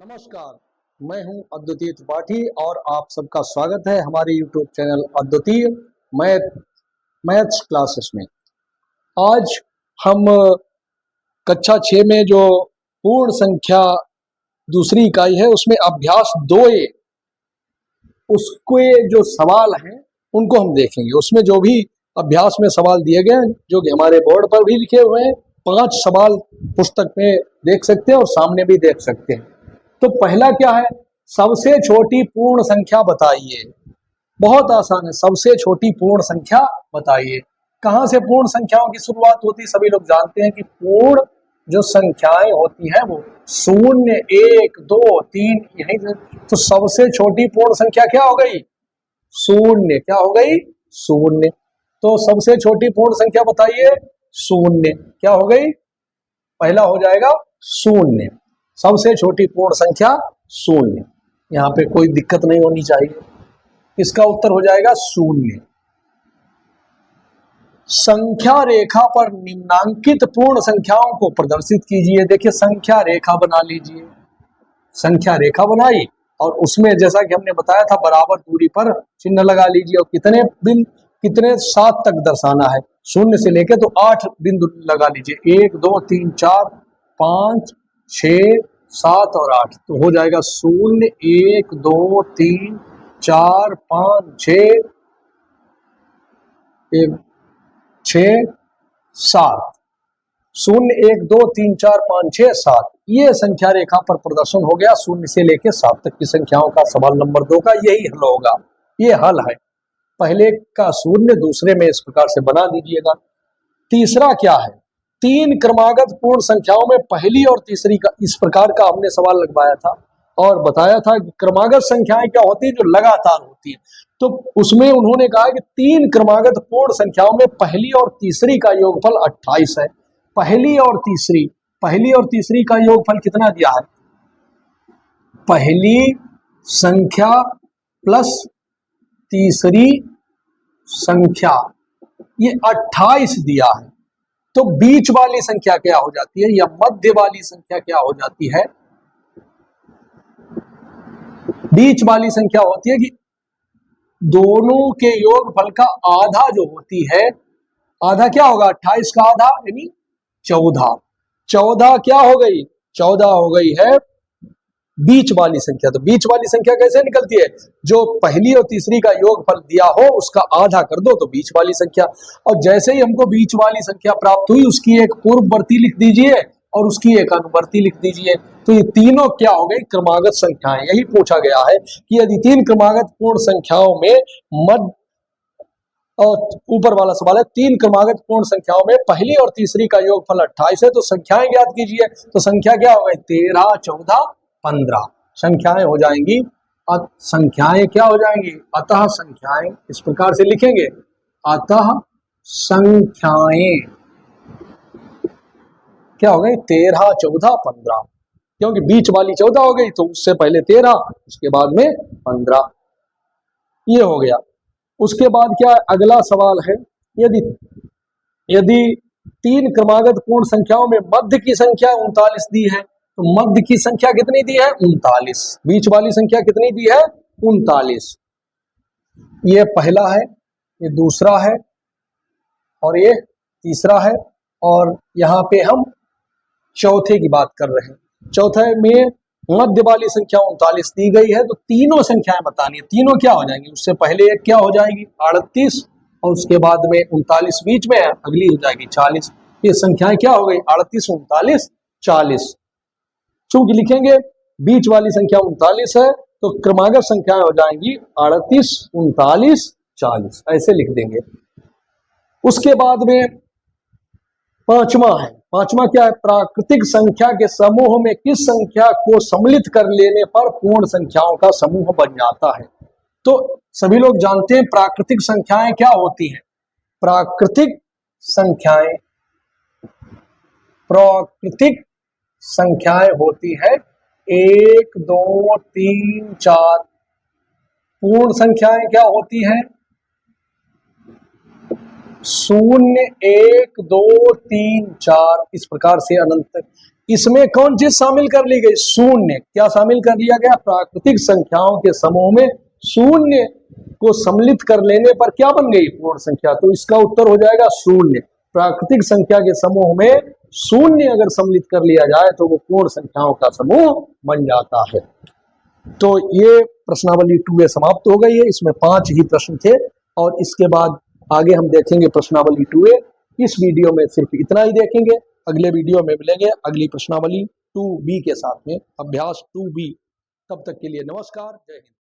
नमस्कार, मैं हूं अद्वितीय त्रिपाठी और आप सबका स्वागत है हमारे YouTube चैनल अद्वितीय मैथ्स क्लासेस में। आज हम कक्षा 6 में जो पूर्ण संख्या दूसरी इकाई है उसमें अभ्यास 2A उसके जो सवाल हैं उनको हम देखेंगे। उसमें जो भी अभ्यास में सवाल दिए गए हैं जो कि हमारे बोर्ड पर भी लिखे हुए हैं, 5 सवाल पुस्तक में देख सकते हैं और सामने भी देख सकते हैं। तो पहला क्या है, सबसे छोटी पूर्ण संख्या बताइए। बहुत आसान है, सबसे छोटी पूर्ण संख्या बताइए। कहां से पूर्ण संख्याओं की शुरुआत होती है? सभी लोग जानते हैं कि पूर्ण जो संख्याएं होती हैं वो 0, 1, 2, 3 यही। तो सबसे छोटी पूर्ण संख्या क्या हो गई? 0। क्या हो गई? 0। तो सबसे छोटी पूर्ण संख्या बताइए। 0 क्या हो गई? पहला हो जाएगा 0। सबसे छोटी पूर्ण संख्या 0। यहाँ पे कोई दिक्कत नहीं होनी चाहिए। इसका उत्तर हो जाएगा 0। संख्या रेखा पर निम्नांकित पूर्ण संख्याओं को प्रदर्शित कीजिए। देखिए, संख्या रेखा बना लीजिए। संख्या रेखा बनाई और उसमें जैसा कि हमने बताया था बराबर दूरी पर चिन्ह लगा लीजिए और कितने 7 तक दर्शाना है। 0 से लेके तो 8 बिंदु लगा लीजिए। 1, 2, 3, 4, 5, 6, 7 और 8। तो हो जाएगा 0, 1, 2, 3, 4, 5, 6, 7। 0, 1, 2, 3, 4, 5, 6, 7 ये संख्या रेखा पर प्रदर्शन हो गया 0 से लेकर 7 तक की संख्याओं का। सवाल नंबर 2 का यही हल होगा। ये हल है। पहले का 0 दूसरे में इस प्रकार से बना दीजिएगा। तीसरा क्या है? 3 क्रमागत पूर्ण संख्याओं में पहली और तीसरी का इस प्रकार का हमने सवाल लगवाया था और बताया था कि क्रमागत संख्याएं क्या होती है? जो लगातार होती है। तो उसमें उन्होंने कहा कि 3 क्रमागत पूर्ण संख्याओं में पहली और तीसरी का योगफल 28 है। पहली और तीसरी का योगफल कितना दिया है? पहली संख्या प्लस तीसरी संख्या ये 28 दिया है। तो बीच वाली संख्या क्या हो जाती है या मध्य वाली संख्या क्या हो जाती है? बीच वाली संख्या होती है कि दोनों के योगफल का आधा जो होती है, आधा क्या होगा? 28 का आधा यानी 14। 14 क्या हो गई? 14 हो गई है बीच वाली संख्या। तो बीच वाली संख्या कैसे निकलती है? जो पहली और तीसरी का योगफल दिया हो उसका आधा कर दो तो बीच वाली संख्या। और जैसे ही हमको बीच वाली संख्या प्राप्त हुई उसकी एक पूर्ववर्ती लिख दीजिए और उसकी एक अनुवर्ती लिख दीजिए। तो ये तीनों क्या हो गई? क्रमागत संख्याएं। यही पूछा गया है कि यदि 3 क्रमागत पूर्ण संख्याओं में मध्य और ऊपर वाला सवाल है 3 क्रमागत पूर्ण संख्याओं में पहली और तीसरी का योगफल 28 है तो संख्याएं ज्ञात कीजिए। तो संख्या क्या हो गई? 13, 14, 15 संख्याएं हो जाएंगी। संख्याएं क्या हो जाएंगी? अतः संख्याएं इस प्रकार से लिखेंगे। अतः संख्याएं क्या हो गई? 13, 14, 15। क्योंकि बीच वाली 14 हो गई तो उससे पहले 13 उसके बाद में 15। ये हो गया। उसके बाद क्या अगला सवाल है, यदि 3 क्रमागत पूर्ण संख्याओं में मध्य की संख्या 39 दी है तो मध्य की संख्या कितनी दी है? 39। बीच वाली संख्या कितनी दी है? 39। ये पहला है, ये दूसरा है और ये तीसरा है। और यहाँ पे हम चौथे की बात कर रहे हैं। चौथे में मध्य वाली संख्या 39 दी गई है तो तीनों संख्याएं बतानी है। तीनों क्या हो जाएंगी? उससे पहले एक क्या हो जाएगी? 38 और उसके बाद में 39 बीच में है, अगली हो जाएगी 40। ये संख्याएं क्या हो गई? 38, 39, 40। चूंकि लिखेंगे बीच वाली संख्या 39 है तो क्रमागत संख्याएं हो जाएंगी 38, 39, 40 ऐसे लिख देंगे। उसके बाद में पांचवा क्या है? प्राकृतिक संख्या के समूह में किस संख्या को सम्मिलित कर लेने पर पूर्ण संख्याओं का समूह बन जाता है? तो सभी लोग जानते हैं प्राकृतिक संख्याएं क्या होती हैं। प्राकृतिक संख्याएं होती है 1, 2, 3, 4। पूर्ण संख्याएं क्या होती हैं? 0, 1, 2, 3, 4 इस प्रकार से अनंत तक। इसमें कौन चीज शामिल कर ली गई? शून्य। क्या शामिल कर लिया गया? प्राकृतिक संख्याओं के समूह में शून्य को सम्मिलित कर लेने पर क्या बन गई? पूर्ण संख्या। तो इसका उत्तर हो जाएगा शून्य। प्राकृतिक संख्या के समूह में शून्य अगर सम्मिलित कर लिया जाए तो वो पूर्ण संख्याओं का समूह बन जाता है। तो ये प्रश्नावली 2A समाप्त हो गई है। इसमें 5 ही प्रश्न थे और इसके बाद आगे हम देखेंगे प्रश्नावली 2A। इस वीडियो में सिर्फ इतना ही देखेंगे। अगले वीडियो में मिलेंगे अगली प्रश्नावली 2B के साथ में, अभ्यास 2B। तब तक के लिए नमस्कार, जय हिंद।